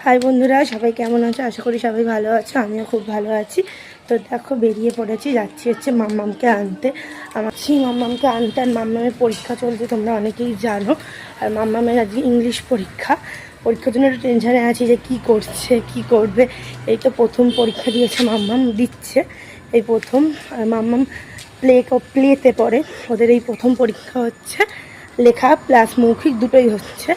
High বন্ধুরা, সবাই কেমন আছো? আশা করি সবাই ভালো আছো। আমিও খুব ভালো আছি। তো দেখো, বেরিয়ে পড়েছি, যাচ্ছি মাম্মামকে আনতে। মাম্মামকে আনতে। আর মাম্মামের পরীক্ষা চলছে, তোমরা অনেকেই জানো। আর মাম্মামের আজকে ইংলিশ পরীক্ষার জন্য একটু টেনশনে আছি যে কী করছে, কী করবে। এই তো প্রথম পরীক্ষা দিয়েছে, মাম্মাম দিচ্ছে এই প্রথম। আর মাম্মাম প্লেতে পড়ে। ওদের এই প্রথম পরীক্ষা হচ্ছে। লেখা প্লাস মৌখিক দুটোই হচ্ছে।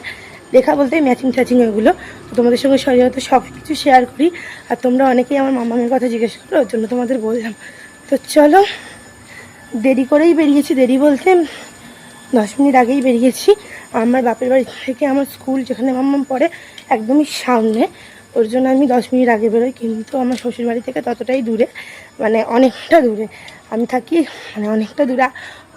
লেখা বলতে ম্যাচিং ট্যাচিং এগুলো। তো তোমাদের সঙ্গে সহজত সব কিছু শেয়ার করি। আর তোমরা অনেকেই আমার মামামের কথা জিজ্ঞেস করো, ওর জন্য তোমাদের বললাম। তো চলো, দেরি করেই বেরিয়েছি। দেরি বলতে 10 মিনিট আগেই বেরিয়েছি। আমার বাপের বাড়ি থেকে আমার স্কুল, যেখানে মাম্মাম পড়ে, একদমই সামনে। ওর জন্য আমি 10 মিনিট আগে বেরোই। কিন্তু আমার শ্বশুরবাড়ি থেকে ততটাই দূরে, মানে অনেকটা দূরে আমি থাকি, মানে অনেকটা দূরে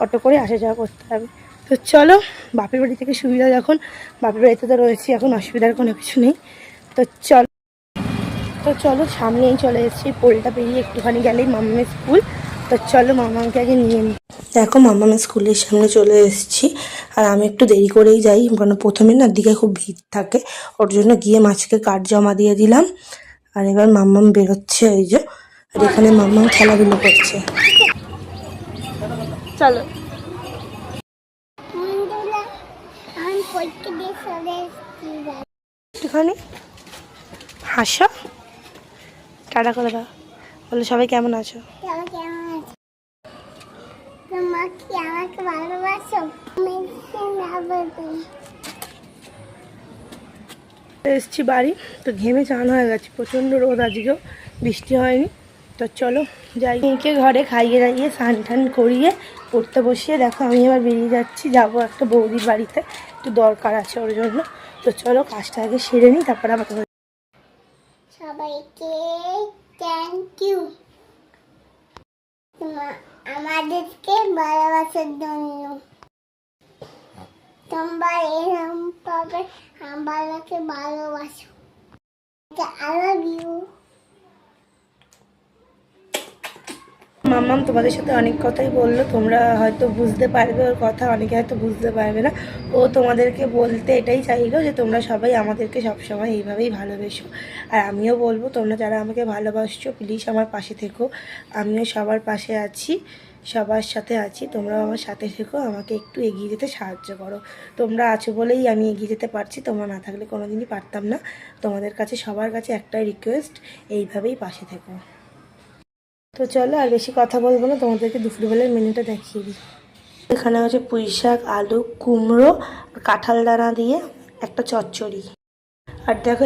অটো করে আসা যাওয়া করতে হবে। তো চলো, বাপের বাড়ি থেকে সুবিধা যখন, বাপের বাড়িতে তো রয়েছি, এখন অসুবিধার কোনো কিছু নেই। তো চলো সামনেই চলে এসেছি। পোলটা পেরিয়ে একটুখানি গেলেই মামামের স্কুল। তো চলো মামাকে আগে নিয়ে নিই। দেখো, মামামের স্কুলের সামনে চলে এসেছি। আর আমি একটু দেরি করেই যাই, কারণ প্রথমে না দিকে খুব ভিড় থাকে। ওর জন্য গিয়ে মাছকে কার্ড জমা দিয়ে দিলাম। আর এবার মাম্মাম বেরোচ্ছে, এই যে। আর এখানে মাম্মাম খেলাধুলো করছে। চলো, একটুখানি হাসো, টাটা করে দাও, বলো সবাই কেমন আছো। এসছি বাড়ি। তো ঘেমে চান হয়ে গেছে, প্রচণ্ড রোদ, আজকেও বৃষ্টি হয়নি। তো চলো যাই, মেয়েকে ঘরে খাইয়ে দাইয়ে স্নান টান করিয়ে পড়তে বসিয়ে দেখো আমি এবার বেরিয়ে যাচ্ছি, যাবো একটা বৌদির বাড়িতে, একটু দরকার আছে ওর জন্য। তো চলো কাজটা আগে সেরে নিই, তারপরে আবার সবাইকে থ্যাংক ইউ আমাদেরকে ভালোবাসার জন্য। তোমরা এরকম ভাবে আমাকে ভালোবাসো। I love you. মাম্মাম তোমাদের সাথে অনেক কথাই বললো, তোমরা হয়তো বুঝতে পারবে ওর কথা, অনেকে হয়তো বুঝতে পারবে না। ও তোমাদেরকে বলতে এটাই চাইলো যে তোমরা সবাই আমাদেরকে সবসময় এইভাবেই ভালোবেসো। আর আমিও বলবো, তোমরা যারা আমাকে ভালোবাসছো প্লিজ আমার পাশে থেকো। আমিও সবার পাশে আছি, সবার সাথে আছি। তোমরাও আমার সাথে থেকো, আমাকে একটু এগিয়ে যেতে সাহায্য করো। তোমরা আছো বলেই আমি এগিয়ে যেতে পারছি, তোমরা না থাকলে কোনোদিনই পারতাম না। তোমাদের কাছে, সবার কাছে একটাই রিকোয়েস্ট, এইভাবেই পাশে থেকো। তো চলো আর বেশি কথা বলবো না, তোমাদেরকে দুপুরবেলার মেনুটা দেখিয়ে দিই। এখানে হচ্ছে পুঁই শাক, আলু, কুমড়ো, কাঁঠাল দানা দিয়ে একটা চচ্চড়ি। আর দেখো